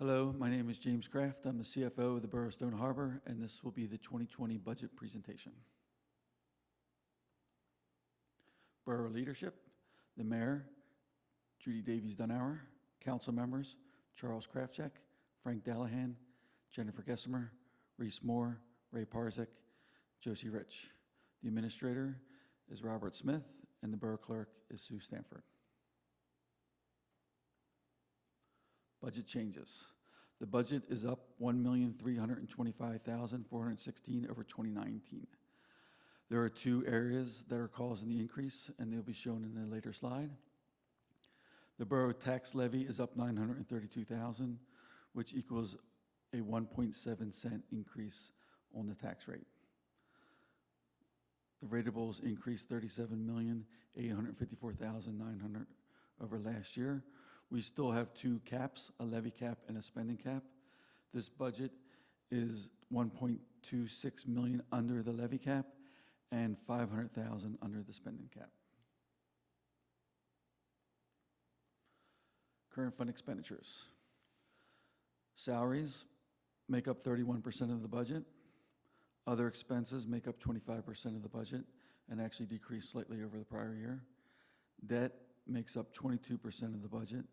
Hello, my name is James Kraft. I'm the CFO of the Borough of Stone Harbor, and this will be the 2020 budget presentation. Borough leadership, the mayor, Judy Davies Dunauer, council members, Charles Krafchek, Frank Dallahan, Jennifer Gessimer, Reese Moore, Ray Parzak, Josie Rich. The administrator is Robert Smith, and the borough clerk is Sue Stanford. Budget changes. The budget is up $1,325,416 over 2019. There are two areas that are causing the increase, and they'll be shown in a later slide. The borough tax levy is up $932,000, which equals a 1.7 cent increase on the tax rate. The ratables increased $37,854,900 over last year. We still have two caps, a levy cap and a spending cap. This budget is 1.26 million under the levy cap and 500,000 under the spending cap. Current fund expenditures. Salaries make up 31% of the budget. Other expenses make up 25% of the budget and actually decreased slightly over the prior year. Debt makes up 22% of the budget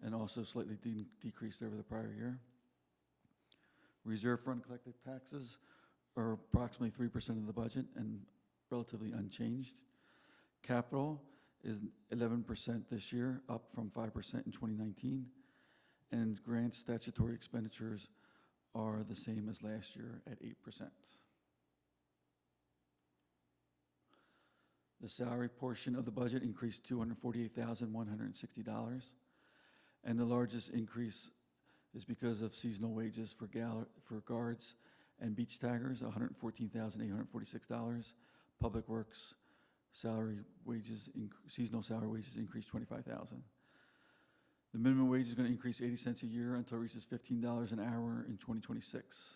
and also slightly decreased over the prior year. Reserve for uncollected taxes are approximately 3% of the budget and relatively unchanged. Capital is 11% this year, up from 5% in 2019. And grant statutory expenditures are the same as last year at 8%. The salary portion of the budget increased $248,160. And the largest increase is because of seasonal wages for guards and beach taggers, $114,846. Public Works seasonal salary wages increased $25,000. The minimum wage is going to increase 80 cents a year until it reaches $15 an hour in 2026.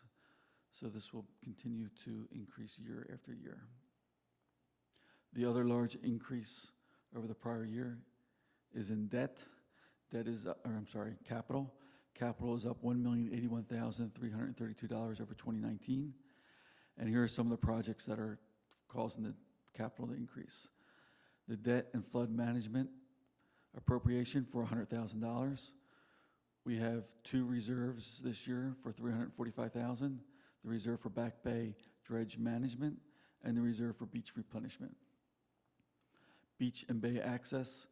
So this will continue to increase year after year. The other large increase over the prior year is in debt. Capital. Capital is up $1,081,332 over 2019. And here are some of the projects that are causing the capital to increase. The debt and flood management appropriation for $100,000. We have two reserves this year for $345,000, the reserve for Back Bay dredge management and the reserve for beach replenishment. Beach and bay access,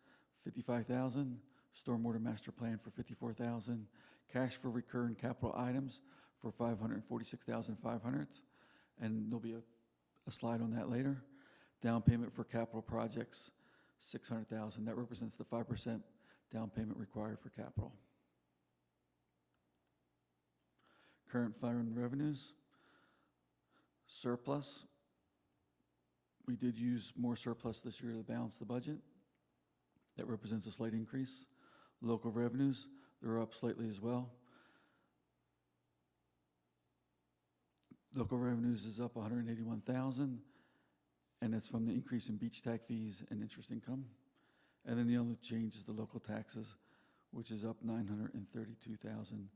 $55,000. Stormwater master plan for $54,000, cash for recurring capital items for $546,500, and there'll be a slide on that later. Down payment for capital projects, $600,000. That represents the 5% down payment required for capital. Current fund revenues, surplus. We did use more surplus this year to balance the budget. That represents a slight increase. Local revenues, they're up slightly as well. Local revenues is up $181,000, and it's from the increase in beach tag fees and interest income. And then the other change is the local taxes, which is up $932,000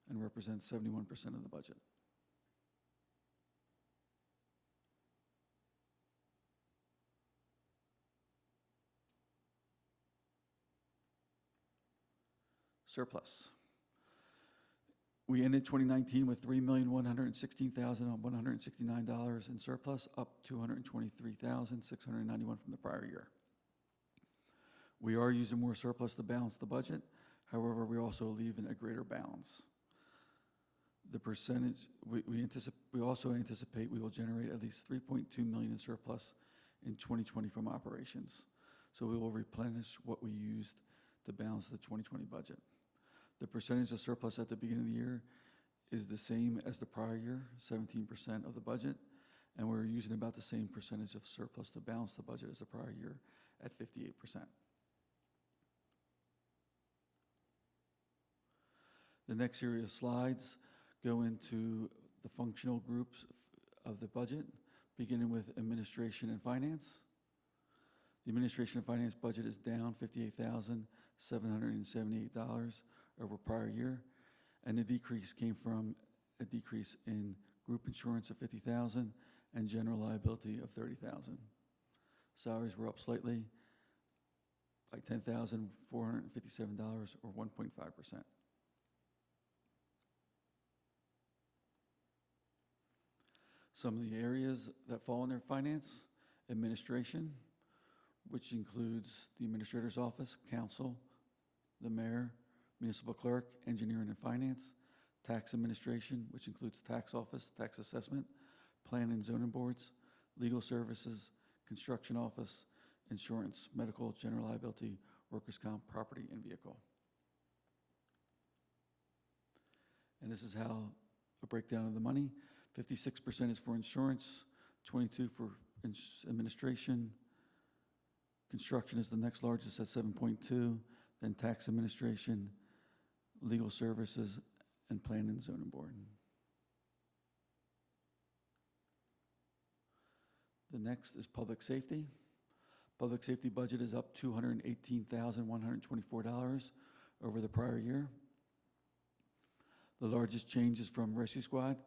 and represents 71% of the budget. Surplus. We ended 2019 with $3,116,169 in surplus, up $223,691 from the prior year. We are using more surplus to balance the budget. However, we also leave in a greater balance. The percentage, we also anticipate we will generate at least $3.2 million in surplus in 2020 from operations. So we will replenish what we used to balance the 2020 budget. The percentage of surplus at the beginning of the year is the same as the prior year, 17% of the budget, and we're using about the same percentage of surplus to balance the budget as the prior year at 58%. The next series of slides go into the functional groups of the budget, beginning with administration and finance. The Administration and Finance budget is down $58,778 over prior year, and the decrease came from a decrease in group insurance of $50,000 and general liability of $30,000. Salaries were up slightly by $10,457 or 1.5%. Some of the areas that fall under finance: administration, which includes the administrator's office, council, the mayor, municipal clerk, engineering and finance; tax administration, which includes tax office, tax assessment, plan and zoning boards; legal services, construction office; insurance, medical, general liability, workers' comp, property, and vehicle. And this is how a breakdown of the money: 56% is for insurance, 22% for administration. Construction is the next largest at 7.2%, then tax administration, legal services, and plan and zoning board. The next is public safety. Public safety budget is up $218,124 over the prior year. The largest change is from rescue squad.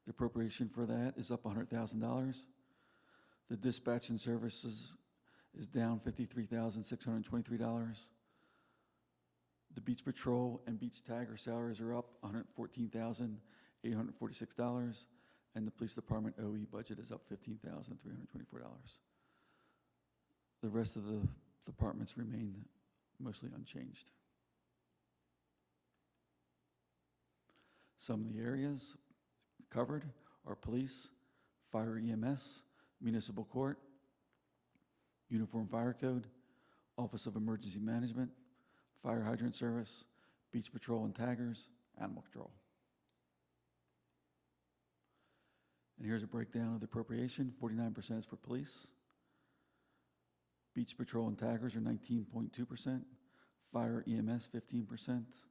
The appropriation for that is up $100,000. The dispatch and services is down $53,623. The beach patrol and beach tagger salaries are up $114,846, and the police department OE budget is up $15,324. The rest of the departments remain mostly unchanged. Some of the areas covered are police, fire EMS, municipal court, uniform fire code, office of emergency management, fire hydrant service, beach patrol and taggers, animal control. And here's a breakdown of the appropriation. 49% is for police. Beach patrol and taggers are 19.2%. Fire EMS 15%.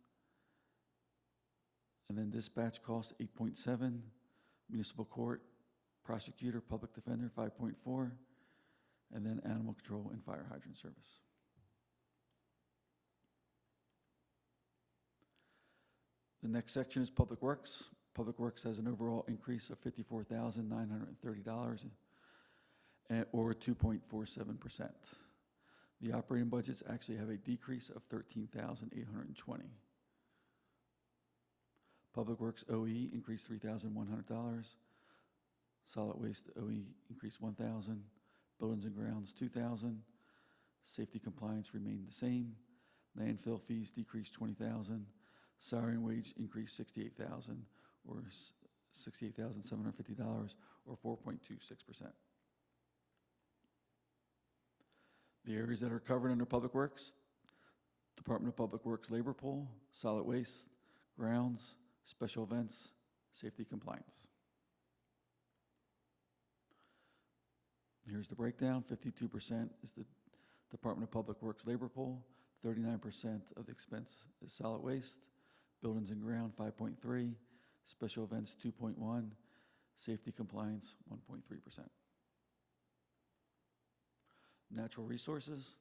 And then dispatch costs 8.7%. Municipal court, prosecutor, public defender 5.4%. And then animal control and fire hydrant service. The next section is Public Works. Public Works has an overall increase of $54,930, or 2.47%. The operating budgets actually have a decrease of $13,820. Public Works OE increased $3,100. Solid Waste OE increased $1,000. Buildings and Grounds $2,000. Safety compliance remained the same. Landfill fees decreased $20,000. Salary and wage increased $68,000, or $68,750, or 4.26%. The areas that are covered under Public Works: Department of Public Works labor pool, solid waste, grounds, special events, safety compliance. Here's the breakdown. 52% is the Department of Public Works labor pool. 39% of the expense is solid waste. Buildings and ground 5.3%. Special events 2.1%. Safety compliance 1.3%. Natural resources.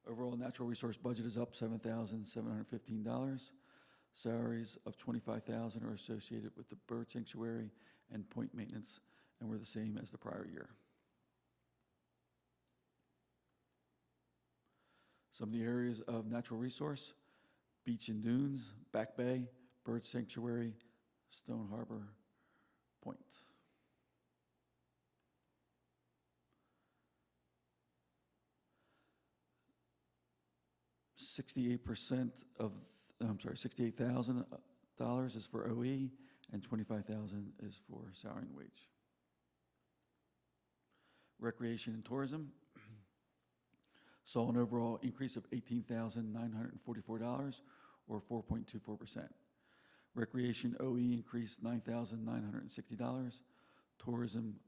Overall natural resource budget is up $7,715. Salaries of $25,000 are associated with the bird sanctuary and point maintenance, and were the same as the prior year. Some of the areas of natural resource: beach and dunes, Back Bay, bird sanctuary, Stone Harbor, Point. $68,000 is for OE, and $25,000 is for salary and wage. Recreation and tourism saw an overall increase of $18,944, or 4.24%. Recreation OE increased $9,960. Tourism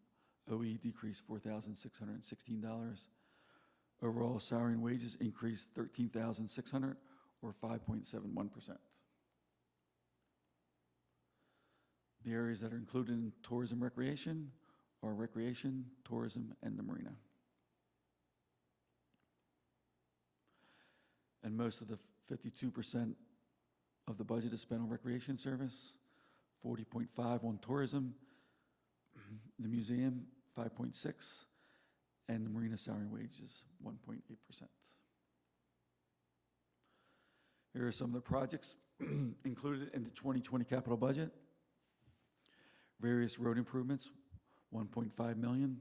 OE decreased $4,616. Overall salary and wages increased $13,600, or 5.71%. The areas that are included in tourism recreation are recreation, tourism, and the marina. And most of the 52% of the budget is spent on recreation service, 40.5 on tourism, the museum, 5.6, and the marina salary and wages, 1.8%. Here are some of the projects included in the 2020 capital budget. Various road improvements, 1.5 million.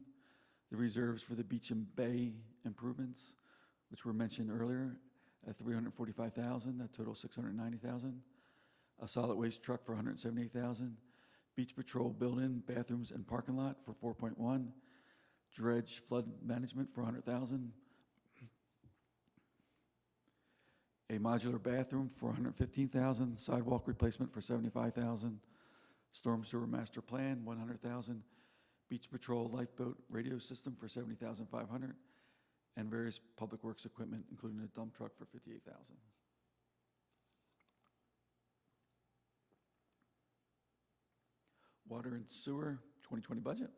The reserves for the beach and bay improvements, which were mentioned earlier, at 345,000, that totals 690,000. A solid waste truck for 178,000. Beach patrol building, bathrooms, and parking lot for 4.1. Dredge flood management for 100,000. A modular bathroom for 115,000. Sidewalk replacement for 75,000. Storm sewer master plan, 100,000. Beach patrol lifeboat radio system for 70,500. And various public works equipment, including a dump truck for 58,000. Water and sewer, 2020 budget.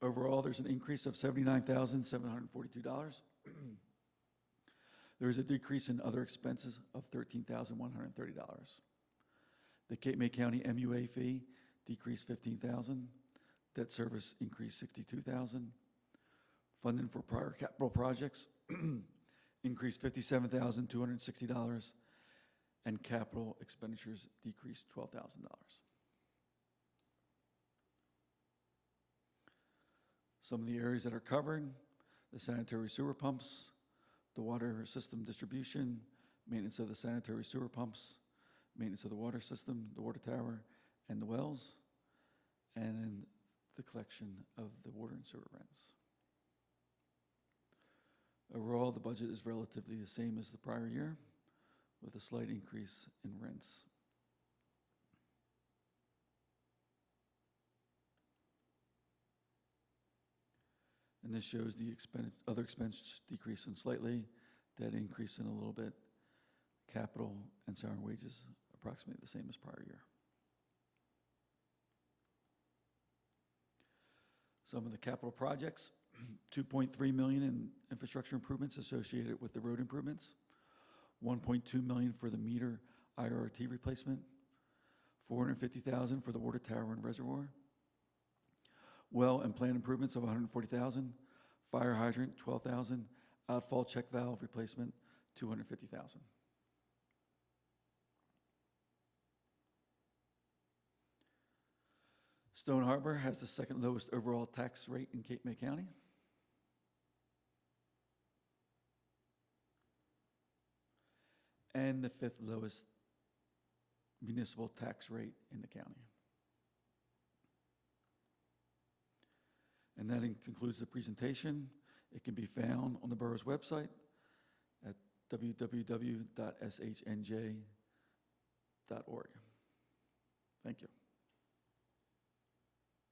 Overall, there's an increase of $79,742. There is a decrease in other expenses of $13,130. The Cape May County MUA fee decreased $15,000. Debt service increased $62,000. Funding for prior capital projects increased $57,260. And capital expenditures decreased $12,000. Some of the areas that are covered: the sanitary sewer pumps, the water system distribution, maintenance of the sanitary sewer pumps, maintenance of the water system, the water tower, and the wells, and then the collection of the water and sewer rents. Overall, the budget is relatively the same as the prior year, with a slight increase in rents. And this shows the other expense decreasing slightly, debt increasing a little bit, capital and salary and wages approximately the same as prior year. Some of the capital projects: 2.3 million in infrastructure improvements associated with the road improvements, 1.2 million for the meter IRT replacement, 450,000 for the water tower and reservoir, well and plant improvements of 140,000, fire hydrant 12,000, outfall check valve replacement 250,000. Stone Harbor has the second lowest overall tax rate in Cape May County. And the fifth lowest municipal tax rate in the county. And that concludes the presentation. It can be found on the borough's website at www.shnj.org. Thank you.